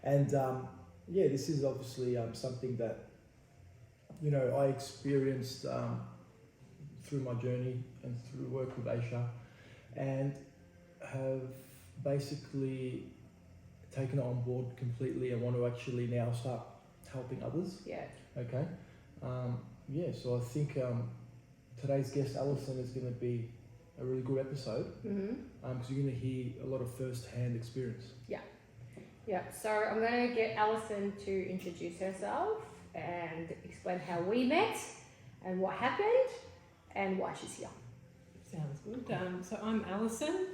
And this is obviously something that, you know, I experienced through my journey and through work with Aesha, and have basically taken it on board completely. I want to actually now start helping others. Yeah. Okay. So I think today's guest, Alison, is going to be a really good episode, because you're going to hear a lot of first-hand experience. Yeah, so I'm going to get Alison to introduce herself and explain how we met and what happened and why she's here. Sounds good. So I'm Alison,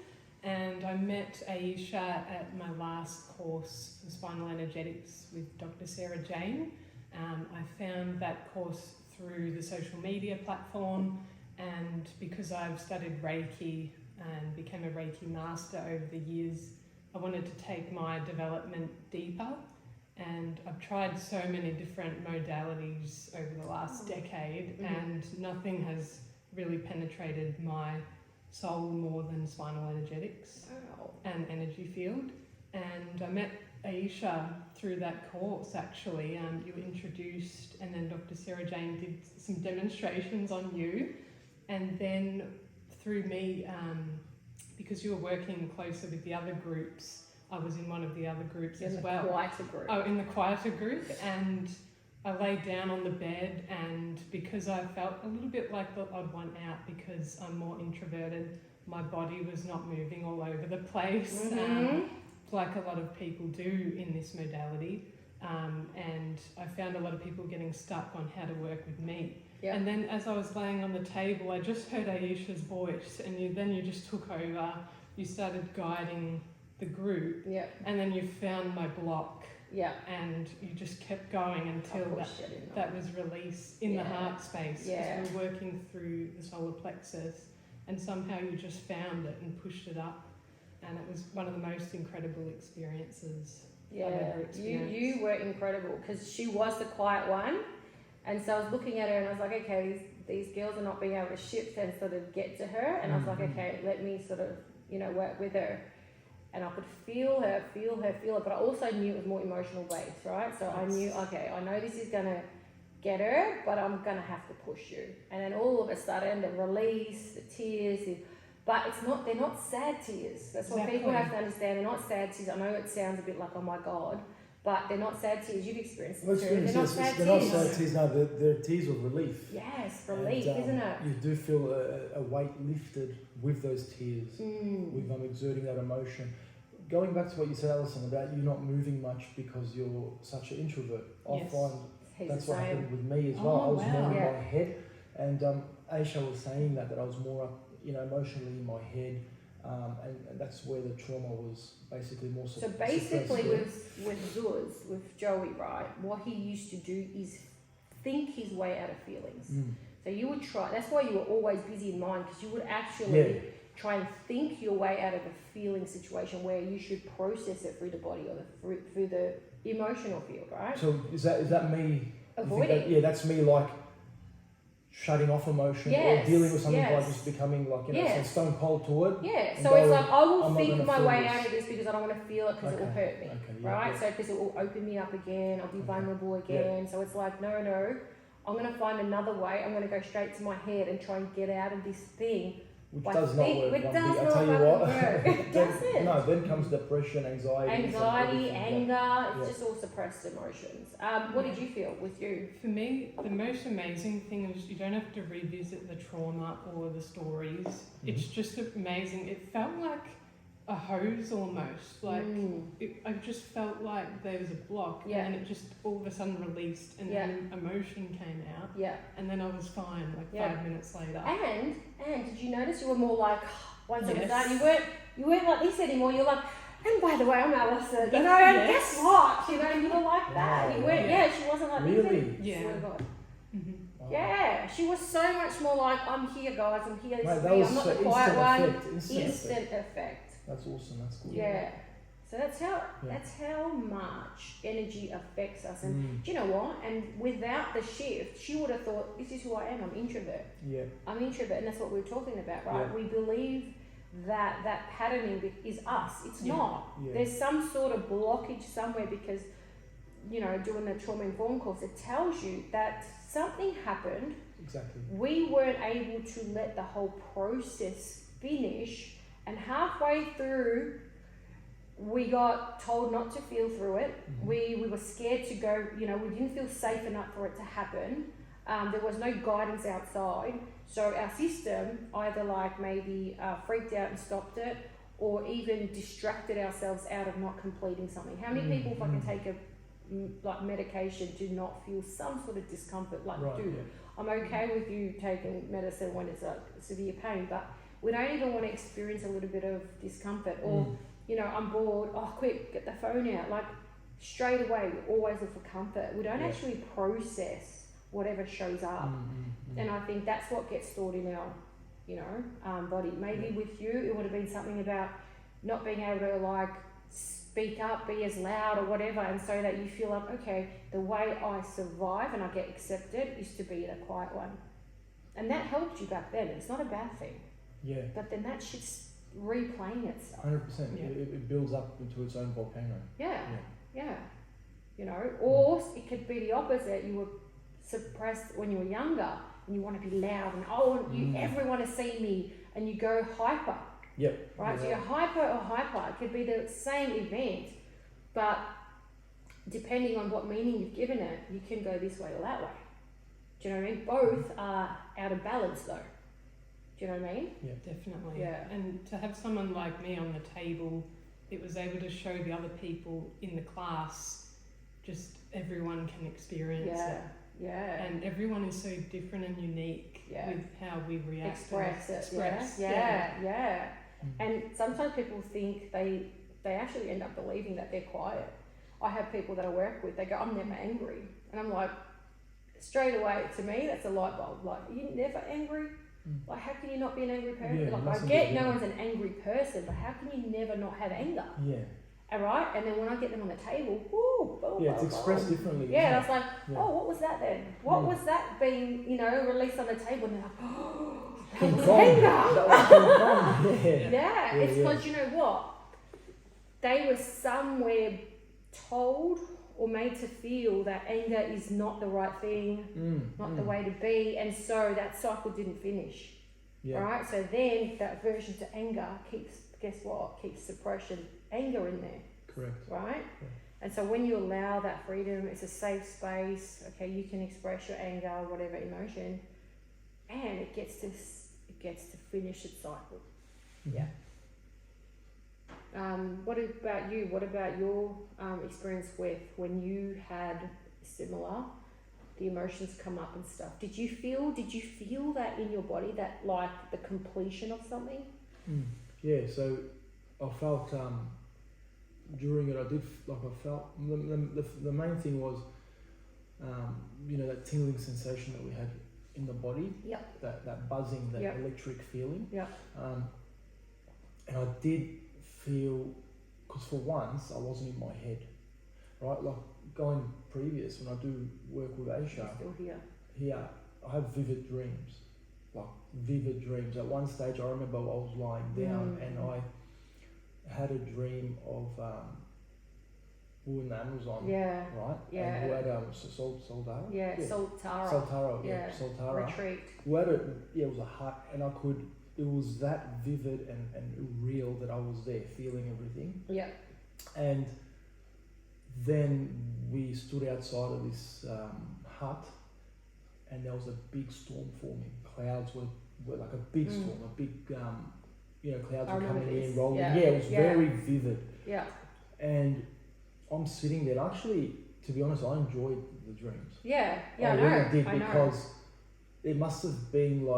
and I met Aesha at my last course for spinal energetics with Dr. Sarah Jane. I found that course through the social media platform, and because I've studied Reiki and became a Reiki master over the years, I wanted to take my development deeper, and I've tried so many different modalities over the last decade, and nothing has really penetrated my soul more than spinal energetics and energy field. And I met Aesha through that course actually. You were introduced, and then Dr. Sarah Jane did some demonstrations on you, and then through me, because you were working closer with the other groups, I was in one of the other groups as well. In the quieter group. Oh, in the quieter group, and I laid down on the bed, and because I felt a little bit like the odd one out because I'm more introverted, my body was not moving all over the place, like a lot of people do in this modality. And I found a lot of people getting stuck on how to work with me. Yep. And then as I was laying on the table, I just heard Aesha's voice, and you just took over. You started guiding the group, and then you found my block, and you just kept going until that was released in the heart space, because we were working through the solar plexus, and somehow you just found it and pushed it up, and it was one of the most incredible experiences I've ever experienced. You were incredible, because she was the quiet one. And so I was looking at her and I was like, okay, these girls are not being able to shift and sort of get to her. And I was like, okay, let me sort of, work with her. And I could feel her, but I also knew it was more emotional based, right? So I knew, okay, I know this is going to get her, but I'm going to have to push you. And then all of a sudden, the release, the tears, but they're not sad tears. That's what people have to understand. They're not sad tears. I know it sounds a bit like, oh my God, but they're not sad tears. You've experienced it too. They're not sad tears. They're not sad tears, no, they're tears of relief. Yes, relief, isn't it? You do feel a weight lifted with those tears, with exerting that emotion. Going back to what you said, Alison, about you not moving much because you're such an introvert, I find that's what happened with me as well. I was more in my head, and Aesha was saying that I was more emotionally in my head, and that's where the trauma was basically more so basically with Zuzu, with Joey, right, what he used to do is think his way out of feelings. So you would try, that's why you were always busy in mind, because you would actually try and think your way out of a feeling situation where you should process it through the body or through the emotional field, right? So is that me avoiding? That's me, like shutting off emotion or dealing with something by just becoming like stone cold to it. Yeah, so it's like I will think my way out of this because I don't want to feel it because it will hurt me, right? So because it will open me up again, I'll be vulnerable again. So it's like no, I'm going to find another way. I'm going to go straight to my head and try and get out of this thing. Which does not work. It does not work. It doesn't. No, then comes depression, anxiety, anger. It's just all suppressed emotions. What did you feel with you? For me, the most amazing thing is you don't have to revisit the trauma or the stories. It's just amazing. It felt like a hose almost. Like I just felt like there was a block, and it just all of a sudden released, and then emotion came out. And then I was fine. Like 5 minutes later. And did you notice you were more like once it was done? You weren't like this anymore. You're like, and by the way, I'm Alison. And guess what? You were like that. You weren't. She wasn't like really. Yeah. Yeah, she was so much more like, I'm here, guys. I'm here. Mate, I'm not the quiet one. Instant effect. That's awesome. That's cool. Yeah. So that's how much energy affects us. And do you know what? And without the shift, she would have thought, this is who I am. I'm introvert. Yeah. I'm introvert, and that's what we were talking about, right? Yeah. We believe that patterning is us. It's not. Yeah. There's some sort of blockage somewhere because, doing the trauma-informed course, it tells you that something happened. Exactly. We weren't able to let the whole process finish, and halfway through, we got told not to feel through it. Mm-hmm. We were scared to go, we didn't feel safe enough for it to happen. There was no guidance outside. So our system either maybe freaked out and stopped it, or even distracted ourselves out of not completing something. How many people fucking take a medication to not feel some sort of discomfort? I'm okay with you taking medicine when it's a severe pain, but we don't even want to experience a little bit of discomfort. Or, I'm bored, quick, get the phone out. Straight away, we always look for comfort. We don't actually process whatever shows up. And I think that's what gets stored in our, body. Maybe with you, it would have been something about not being able to speak up, be as loud or whatever, and so that you feel okay, the way I survive and I get accepted is to be the quiet one. And that helped you back then. It's not a bad thing. Yeah. But then that shit's replaying itself. 100%. Yeah. It builds up into its own volcano. Yeah. Or it could be the opposite. You were suppressed when you were younger and you want to be loud and everyone to see me, and you go hyper. Yep. Right? So you're hyper or hyper. It could be the same event, but depending on what meaning you've given it, you can go this way or that way. Do you know what I mean? Both are out of balance though. Do you know what I mean? Yeah, definitely. Yeah. And to have someone like me on the table, it was able to show the other people in the class, just everyone can experience it. Yeah. And everyone is so different and unique with how we react. Express it. Yeah. And sometimes people think they actually end up believing that they're quiet. I have people that I work with, they go, I'm never angry. And I'm like, straight away, to me, that's a light bulb. Are you never angry? How can you not be an angry person? I get no one's an angry person, but how can you never not have anger? Yeah. All right? And then when I get them on the table, it's expressed differently. Yeah, and I was like, what was that then? What was that being, released on the table? And they're like, that was anger. Yeah, it's because you know what? They were somewhere told or made to feel that anger is not the right thing, not the way to be, and so that cycle didn't finish. Right? So then that aversion to anger keeps suppression, anger in there. Correct. Right? Yeah. And so when you allow that freedom, it's a safe space. Okay, you can express your anger, whatever emotion, and it gets to finish its cycle. Yeah. What about you? What about your experience with when you had similar, the emotions come up and stuff? Did you feel that in your body, that the completion of something? Yeah. So I felt during it. I felt the main thing was that tingling sensation that we had in the body. Yep. That buzzing, that electric feeling. Yeah. And I did feel, because for once I wasn't in my head, right? Going previous, when I do work with Aesha, still here I have vivid dreams, At one stage I remember I was lying down and I had a dream of we were in the Amazon, right? Yeah. And we had Soltara. Yeah, Soltara. Soltara. Retreat. We had it was a hut, and it was that vivid and real that I was there feeling everything. Yeah. And then we stood outside of this hut, and there was a big storm forming. Clouds were like a big storm, a big clouds were coming in, rolling. Yeah, it was very vivid. Yeah. And I'm sitting there. Actually, to be honest, I enjoyed the dreams. Yeah, I really did, because it must have been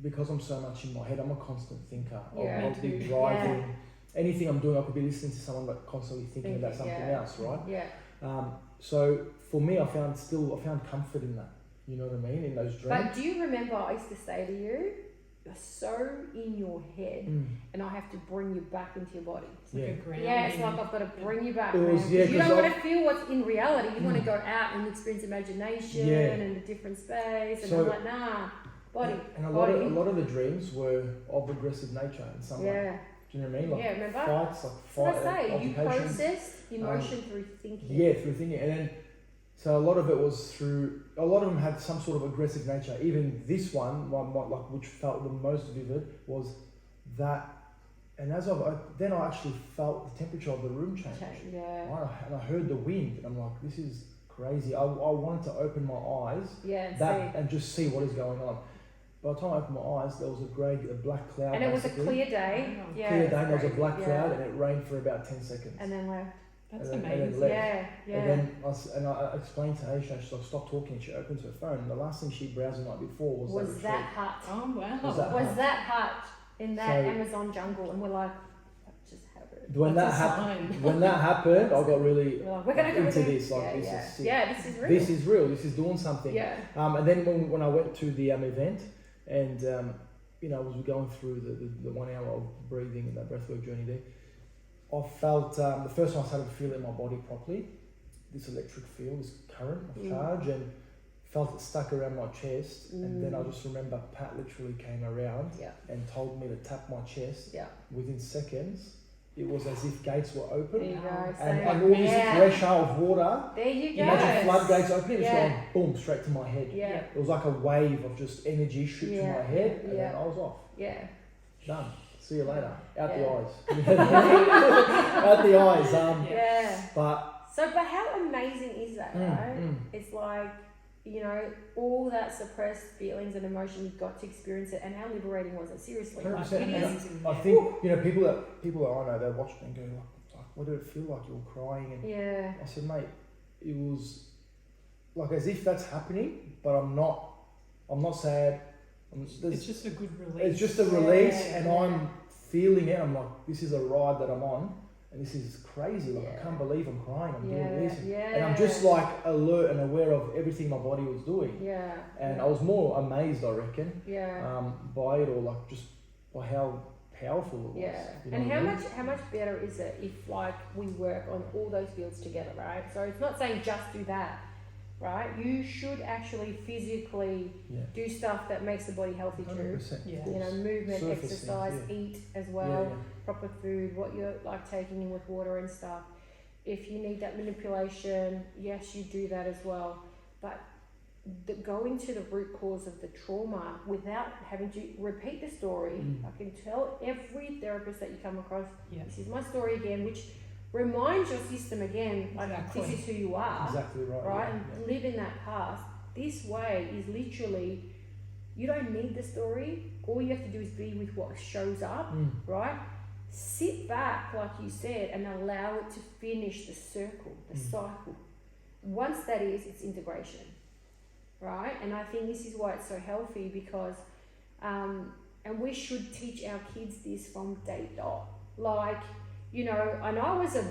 because I'm so much in my head. I'm a constant thinker. I'll be driving. Yeah. Anything I'm doing, I could be listening to someone but constantly thinking about something else, right? Yeah. So for me, I found comfort in that. You know what I mean? In those dreams. But do you remember I used to say to you, you're so in your head, and I have to bring you back into your body. It's like a grounding. Yeah, it's like I've got to bring you back. Because you don't want to feel what's in reality. You want to go out and experience imagination and a different space. And I'm like, nah. Body. And a lot of the dreams were of aggressive nature in some way. Yeah. Do you know what I mean? Like Remember? fights, like So I fight, say, you altercations. process emotion through thinking. Yeah, through thinking. And then, so a lot of it was through, a lot of them had some sort of aggressive nature. Even this one like which felt the most vivid, was that, and as then I actually felt the temperature of the room change. Yeah. Right? And I heard the wind, and I'm like, this is crazy. I wanted to open my eyes and just see what is going on. By the time I opened my eyes, there was a black cloud. And it was a clear day. Wow. Yeah. Clear day, and there was a black cloud, and it rained for about 10 seconds. And then left. That's and amazing. then left. Yeah. And then I explained to Aesha, she's like, stop talking, and she opens her phone, and the last thing she browsed the night before was that hut. Oh wow. Was that hut in that Amazon jungle, and we're like, what just happened? When that happened, I got really we're gonna go into this. Like, this is sick. Yeah, this is real. This is real. This is doing something. Yeah. And then when I went to the event, and as we're going through the 1 hour of breathing and that breathwork journey there, I felt the first time I started to feel it in my body properly, this electric field, this current of charge, and felt it stuck around my chest. And then I just remember Pat literally came around and told me to tap my chest. Yeah. Within seconds, it was as if gates were open. There you go. And all this pressure of water. There you go. Imagine floodgates opening, it's going boom, straight to my head. Yeah. It was like a wave of just energy shoot to my head, and then I was off. Yeah. Done. See you later. Out the eyes. Out the eyes. But how amazing is that, right? It's like, all that suppressed feelings and emotion, you got to experience it, and how liberating was it? Seriously. 100%. Like, it is. I think, people that I know, they watch me and go, like, what did it feel like? You were crying. And I said, mate, it was like as if that's happening, but I'm not sad. It's just a good release. It's just a release, and I'm feeling it. I'm like, this is a ride that I'm on, and this is crazy. Like, I can't believe I'm crying. I'm doing this, and I'm just like alert and aware of everything my body was doing. Yeah. And I was more amazed, I reckon. Yeah. By it, or like just by how powerful it was. Yeah. And how much better is it if we work on all those fields together, right? So it's not saying just do that. Right, you should actually physically do stuff that makes the body healthy too. Yeah. Movement, Surface exercise, things, eat as well, proper food, what you're taking in with water and stuff. If you need that manipulation, yes, you do that as well. But going to the root cause of the trauma without having to repeat the story, I can tell every therapist that you come across, this is my story again, which reminds your system again, this is who you are. Exactly right. Right? And live in that past. This way is literally, you don't need the story. All you have to do is be with what shows up, right? Sit back, like you said, and allow it to finish the circle, the cycle. Once that is, it's integration, right? And I think this is why it's so healthy, because, and we should teach our kids this from day dot. And I was a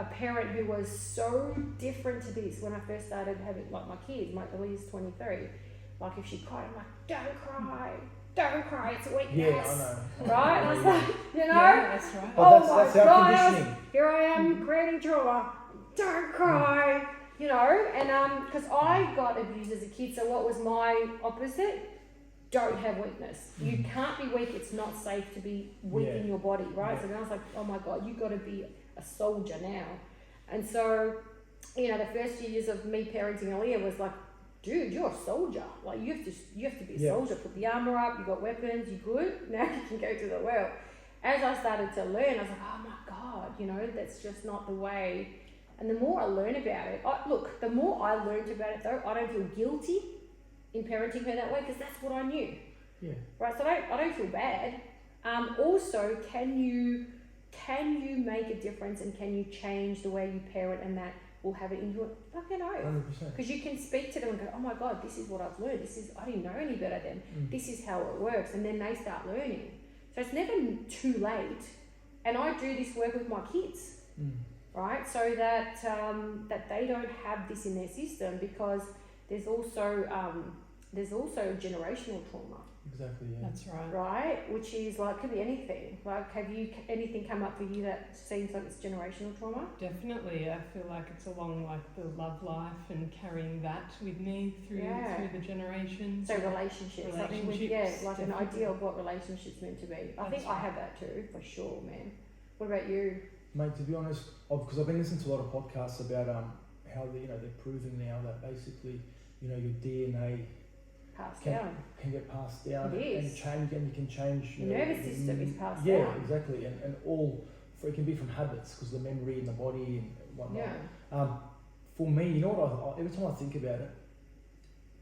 parent who was so different to this when I first started having, my kids, my Eli's 23. If she cried, I'm like, don't cry, it's a weakness. Yeah, I know. Right? And I was like, Yeah, that's right. But that's our conditioning. Here I am creating trauma. Don't cry. And because I got abused as a kid, so what was my opposite? Don't have weakness. You can't be weak. It's not safe to be weak in your body, right? So then I was like, oh my God, you've got to be a soldier now. And so, the first few years of me parenting Aaliyah was like, dude, you're a soldier. You have to be a soldier. Put the armor up. You got weapons. You good. Now you can go to the world. As I started to learn, I was like, oh my God, that's just not the way. And the more I learn about it, the more I learned about it though, I don't feel guilty in parenting her that way, because that's what I knew. Yeah. Right. So I don't feel bad. Also, can you make a difference, and can you change the way you parent, and that will have it into it? Fucking no. 100%. Because you can speak to them and go, oh my God, this is what I've learned. I didn't know any better then. This is how it works, and then they start learning. So it's never too late. And I do this work with my kids, right? So that that they don't have this in their system, because there's also generational trauma, Exactly, yeah. That's right. right? Which is like, could be anything. Like, have you anything come up for you that seems like it's generational trauma? Definitely, I feel like it's along like the love life and carrying that with me through the generations. So relationships, something with, like an idea of what relationships meant to be. I think I have that too, for sure, man. What about you? Mate, to be honest, because I've been listening to a lot of podcasts about how they're proving now that basically, your DNA can get passed down and change, and you can change. The nervous system is passed down. Yeah, exactly, and it can be from habits because the memory in the body and whatnot. Yeah. For me, you know what? Every time I think about it,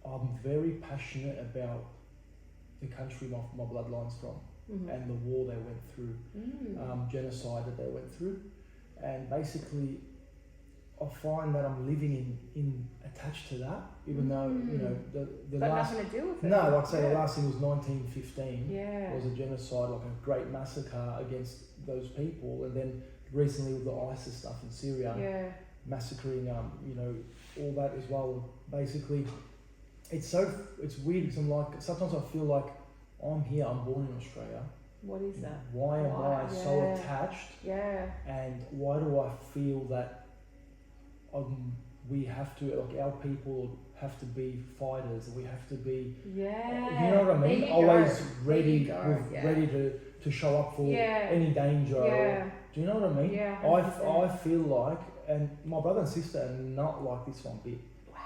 I'm very passionate about the country my bloodline's from. Mm-hmm. And the war they went through, genocide that they went through, and basically, I find that I'm living in attached to that, even though the but last nothing to do with it. no, like say the last thing was 1915, Yeah. was a genocide, like a great massacre against those people, and then recently with the ISIS stuff in Syria, massacring all that as well. Basically, it's weird because I'm like, sometimes I feel like I'm here, I'm born in Australia. What is that? Why am I so attached? Yeah. And why do I feel that we have to, like our people have to be fighters, we have to be, you know what I mean? Always ready to show up for any danger. Yeah. Do you know what I mean? Yeah. I feel like, and my brother and sister are not like this one bit. Wow.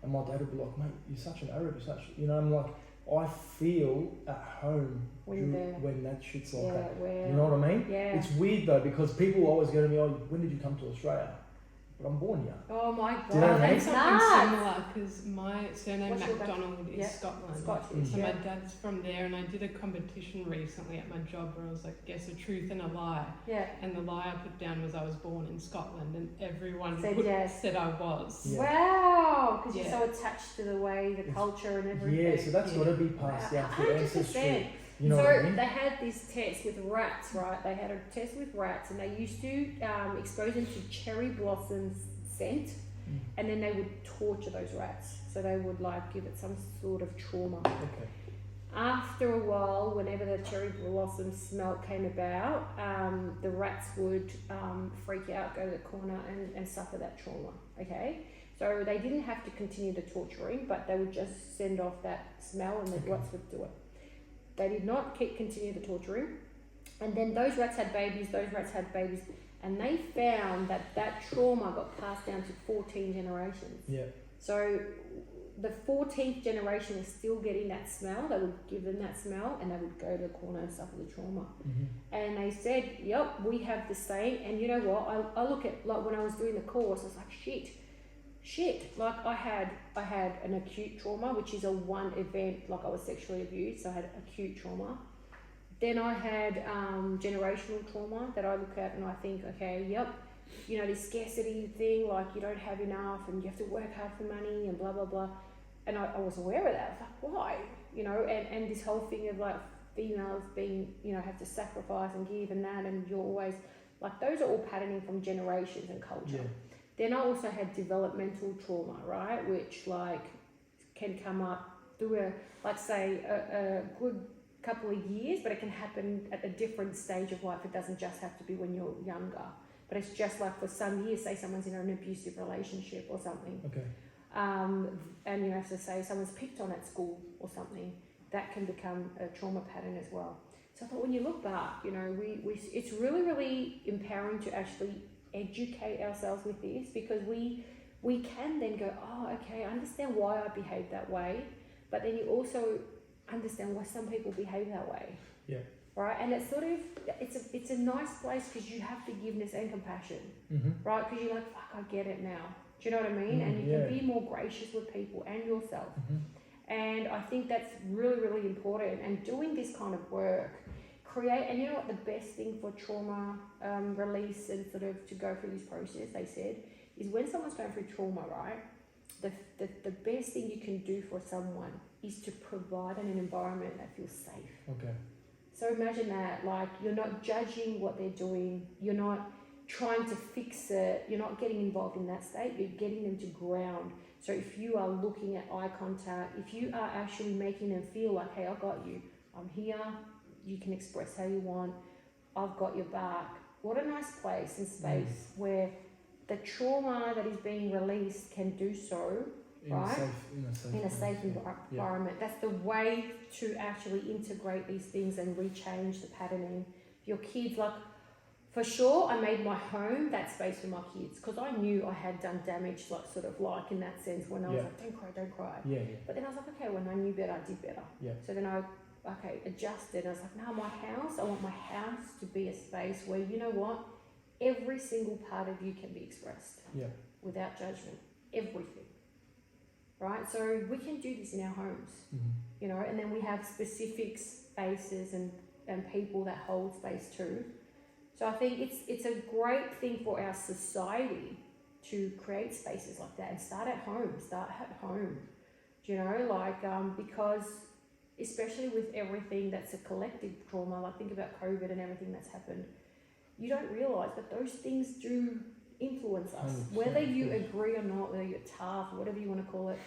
And my dad would be like, mate, you're such an Arab, I'm like, I feel at home when that shit's like that. You know what I mean? Yeah. It's weird though, because people always go to me, when did you come to Australia? But I'm born here. Oh my God. Do you know what I mean? That's something similar because my surname What's your MacDonald is Scotland. Scottish, so my dad's from there, and I did a competition recently at my job where I was like, guess a truth and a lie. Yeah. And the lie I put down was I was born in Scotland, and everyone said I was. Yeah. Wow, because you're so attached to the way, the culture and everything. Yeah, so that's got to be passed down through ancestry. You know so what I mean? they had this test with rats, right? They had a test with rats, and they used to expose them to cherry blossoms scent, and then they would torture those rats. So they would like give it some sort of trauma. Okay. After a while, whenever the cherry blossom smell came about, the rats would freak out, go to the corner and suffer that trauma, okay? So they didn't have to continue the torturing, but they would just send off that smell and the rats would do it. They did not continue the torturing. And then those rats had babies, and they found that trauma got passed down to 14 generations. Yeah. So the 14th generation is still getting that smell. They would give them that smell, and they would go to the corner and suffer the trauma. Mm-hmm. And they said, yep, we have the same. And you know what? I look at, like, when I was doing the course, I was like, shit. Like, I had an acute trauma, which is a one event, like I was sexually abused, so I had acute trauma. Then I had generational trauma that I look at and I think, okay, yep, this scarcity thing, like you don't have enough and you have to work hard for money and blah, blah, blah. And I was aware of that. I was like, why? And this whole thing of like females being, have to sacrifice and give and that, and you're always, like, those are all patterning from generations and culture. Yeah. Then I also had developmental trauma, right? Which like can come up through a good couple of years, but it can happen at a different stage of life. It doesn't just have to be when you're younger, but it's just like for some years, say someone's in an abusive relationship or something. Okay. And you have to say someone's picked on at school or something, that can become a trauma pattern as well. So I thought when you look back, it's really, really empowering to actually educate ourselves with this, because we can then go, oh, okay, I understand why I behave that way, but then you also understand why some people behave that way. Yeah. Right? And it's sort of, it's a nice place because you have forgiveness and compassion. Mm-hmm. Right? Because you're like, fuck, I get it now. Do you know what I mean? And you can be more gracious with people and yourself. Mm-hmm. And I think that's really, really important. And doing this kind of work, and you know what, the best thing for trauma release and sort of to go through this process, they said, is when someone's going through trauma, right, the best thing you can do for someone is to provide an environment that feels safe. Okay. So imagine that, like, you're not judging what they're doing, you're not trying to fix it, you're not getting involved in that state, you're getting them to ground So if you are looking at eye contact, if you are actually making them feel like, hey, I got you, I'm here, you can express how you want, I've got your back. What a nice place and space where the trauma that is being released can do so, right? In a safe environment. That's the way to actually integrate these things and rechange the patterning. Your kids, like, for sure, I made my home that space for my kids because I knew I had done damage, like sort of like in that sense when I was like, don't cry. Yeah. But then I was like, okay, when I knew better, I did better. Yeah. So then I adjusted. I was like, no, I want my house to be a space where, you know what, every single part of you can be expressed. Yeah. Without judgment. Everything. Right? So we can do this in our homes. You know, and then we have specific spaces and people that hold space too. So I think it's a great thing for our society to create spaces like that and start at home. Do you know, like, because especially with everything that's a collective trauma, like think about COVID and everything that's happened, you don't realise that those things do influence us. Whether you agree or not, whether you're tough, whatever you want to call it,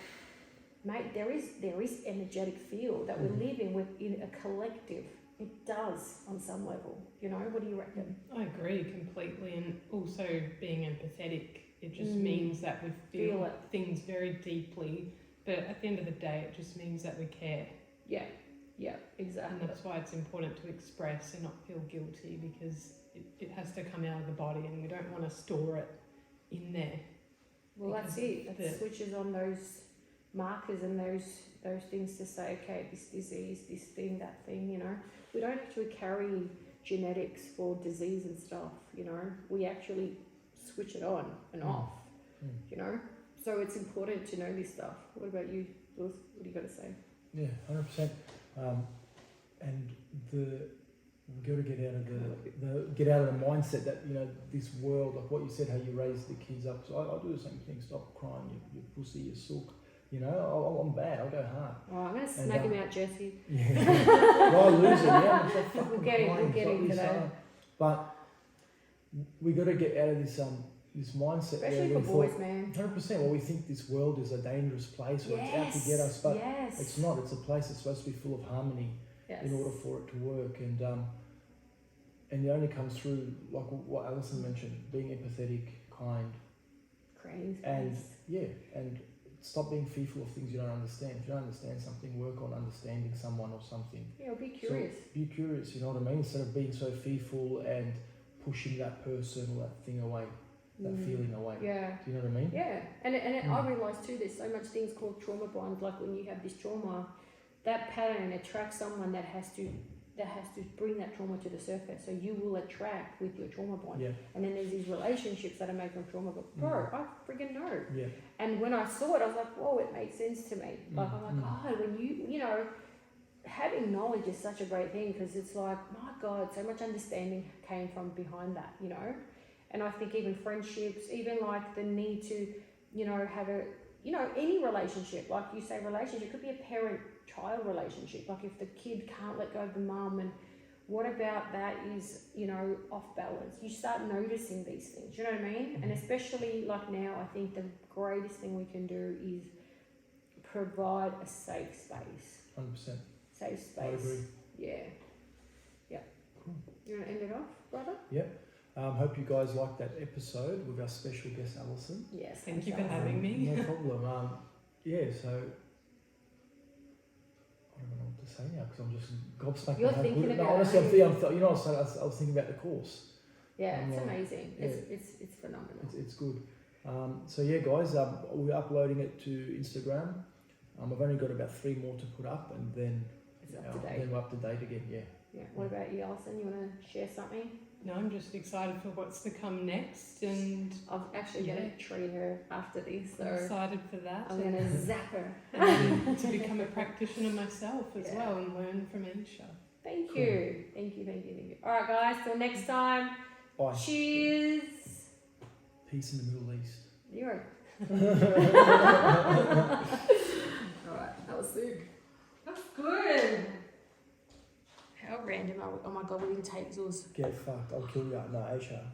mate, there is energetic field that we live in a collective. It does on some level, you know. What do you reckon? I agree completely, and also being empathetic, it just means that we feel things very deeply, but at the end of the day it just means that we care. Yeah, exactly. And that's why it's important to express and not feel guilty, because it has to come out of the body and we don't want to store it in there. Well, that's it. That switches on those markers and those things to say, okay, this disease, this thing, that thing, you know. We don't actually carry genetics for disease and stuff, you know. We actually switch it on and off, you know. So it's important to know this stuff. What about you, Lewis? What do you got to say? Yeah, 100%. And we got to get out of the mindset that, you know, this world, like what you said, how you raise the kids up. So I do the same thing. Stop crying, you pussy, you sook. You know, I'm bad. I'll go hard. Oh, I'm gonna smack him out, Jesse. Yeah. Well, lose it. Yeah. We'll get into that. But we got to get out of this this mindset. Especially for boys, man. 100%. Well, we think this world is a dangerous place where it's out to get us, but it's not. It's a place that's supposed to be full of harmony in order for it to work, and it only comes through, like what Alison mentioned, being empathetic, kind, and stop being fearful of things you don't understand. If you don't understand something, work on understanding someone or something. Yeah, be curious. So be curious, you know what I mean? Instead of being so fearful and pushing that person or that thing away, that feeling away. Yeah. Do you know what I mean? Yeah. And I realise too, there's so much things called trauma bonds. Like when you have this trauma, that pattern attracts someone that has to bring that trauma to the surface. So you will attract with your trauma bond. Yeah. And then there's these relationships that are made from trauma. But bro, I freaking know. Yeah. And when I saw it, I was like, whoa, it made sense to me. Like I'm like, God, when you know, having knowledge is such a great thing, because it's like, my God, so much understanding came from behind that, you know. And I think even friendships, even like the need to, you know, have a, you know, any relationship, like you say relationship, it could be a parent-child relationship. Like if the kid can't let go of the mum, and what about that is, you know, off balance. You start noticing these things, you know what I mean? And especially like now, I think the greatest thing we can do is provide a safe space. 100%. Safe space. I agree. Yeah. Cool. You want to end it off, brother? Yep. Hope you guys liked that episode with our special guest, Alison. Yes. Thank you for having me. No problem. So I don't know what to say now, because I'm just gobsmacked. You're thinking about honestly, I was thinking about the course. Yeah, it's amazing. It's phenomenal. It's good. So yeah, guys, we're uploading it to Instagram. I've only got about 3 more to put up, and then then we're up to date again. Yeah. What about you, Alison? You want to share something? No, I'm just excited for what's to come next, and I'm actually going to treat her after this. So I'm excited for that. I'm going to zap her. And to become a practitioner myself as well, and learn from Aesha. Thank you. Thank you. All right, guys. Till next time. Bye. Cheers. Peace in the Middle East. You're. All right. That was sick. That's good. How random are we? Oh my God, we didn't take Zuzu. Get fucked. I'll kill you. No, Aesha.